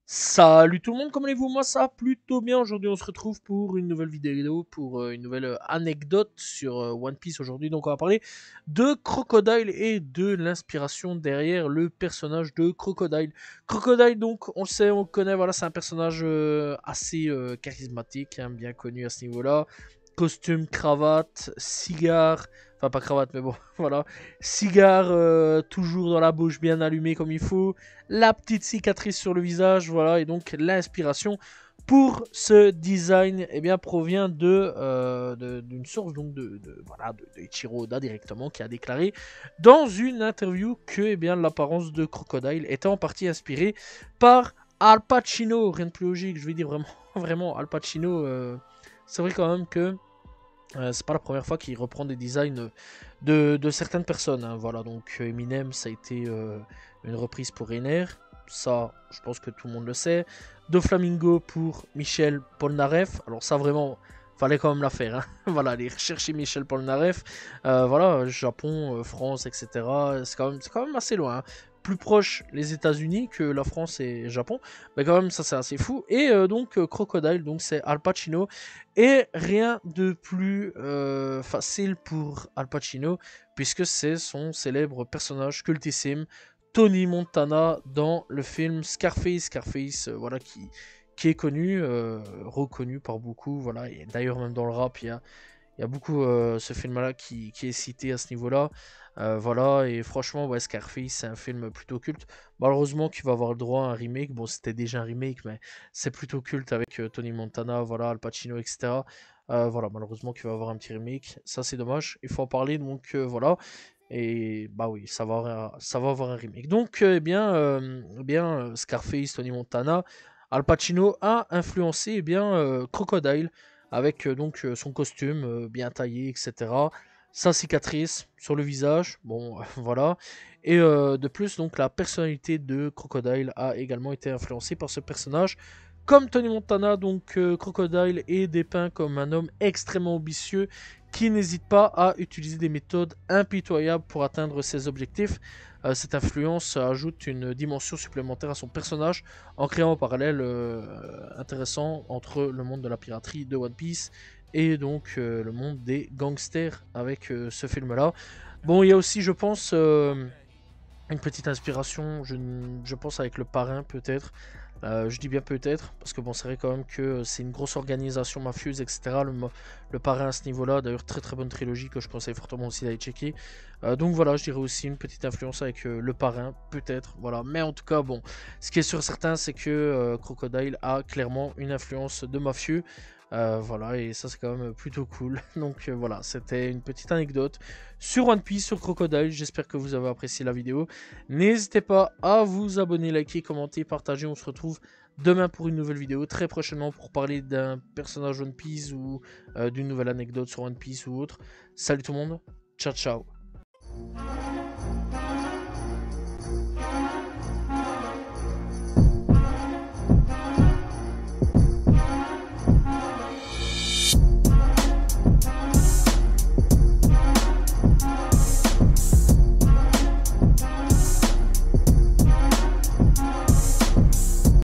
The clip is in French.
Salut tout le monde, comment allez-vous? Moi ça va plutôt bien. Aujourd'hui on se retrouve pour une nouvelle vidéo, pour une nouvelle anecdote sur One Piece aujourd'hui. Donc on va parler de Crocodile et de l'inspiration derrière le personnage de Crocodile. Crocodile, donc on le sait, on le connaît, voilà, c'est un personnage assez charismatique, hein, bien connu à ce niveau-là. Costume, cravate, cigare, enfin pas cravate mais bon voilà, cigare toujours dans la bouche, bien allumé comme il faut, la petite cicatrice sur le visage, voilà, et donc l'inspiration pour ce design eh bien, provient d'une source donc voilà, de Ichiro Oda directement, qui a déclaré dans une interview que eh bien, l'apparence de Crocodile était en partie inspirée par Al Pacino. Rien de plus logique, je vais dire vraiment, vraiment Al Pacino. C'est vrai quand même que c'est pas la première fois qu'il reprend des designs de certaines personnes, hein. Voilà, donc Eminem, ça a été une reprise pour Rainer. Ça, je pense que tout le monde le sait. Doflamingo pour Michel Polnareff. Alors ça, vraiment, fallait quand même la faire, hein. Voilà, aller chercher Michel Polnareff. Voilà, Japon, France, etc. C'est quand même assez loin, hein. Plus proche les États-Unis que la France et le Japon. Mais quand même, ça c'est assez fou. Et donc, Crocodile, donc c'est Al Pacino. Et rien de plus facile pour Al Pacino, puisque c'est son célèbre personnage cultissime, Tony Montana, dans le film Scarface. Scarface, voilà, qui est connu, reconnu par beaucoup, voilà, et d'ailleurs même dans le rap, il y a beaucoup ce film-là qui est cité à ce niveau-là. Voilà, et franchement, ouais, Scarface, c'est un film plutôt culte. Malheureusement, qu'il va avoir le droit à un remake. Bon, c'était déjà un remake, mais c'est plutôt culte avec Tony Montana, voilà, Al Pacino, etc. Voilà, malheureusement, qu'il va avoir un petit remake. Ça, c'est dommage. Il faut en parler, donc voilà. Et bah oui, ça va avoir un remake. Donc, Scarface, Tony Montana, Al Pacino a influencé Crocodile avec son costume bien taillé, etc. Sa cicatrice sur le visage, bon, voilà. Et de plus, donc la personnalité de Crocodile a également été influencée par ce personnage. Comme Tony Montana, donc Crocodile est dépeint comme un homme extrêmement ambitieux qui n'hésite pas à utiliser des méthodes impitoyables pour atteindre ses objectifs. Cette influence ajoute une dimension supplémentaire à son personnage en créant un parallèle intéressant entre le monde de la piraterie de One Piece et donc le monde des gangsters avec ce film-là. Bon, il y a aussi, je pense, une petite inspiration, je pense avec le parrain peut-être. Je dis bien peut-être, parce que bon, c'est vrai quand même que c'est une grosse organisation mafieuse, etc. Le parrain à ce niveau-là, d'ailleurs, très très bonne trilogie que je conseille fortement aussi d'aller checker. Donc voilà, je dirais aussi une petite influence avec le parrain, peut-être, voilà. Mais en tout cas, bon, ce qui est sûr certain, c'est que Crocodile a clairement une influence de mafieux. Voilà, et ça c'est quand même plutôt cool. Donc voilà, c'était une petite anecdote sur One Piece, sur Crocodile. J'espère que vous avez apprécié la vidéo. N'hésitez pas à vous abonner, liker, commenter, partager. On se retrouve demain pour une nouvelle vidéo, très prochainement pour parler d'un personnage One Piece ou d'une nouvelle anecdote sur One Piece ou autre. Salut tout le monde, ciao ciao.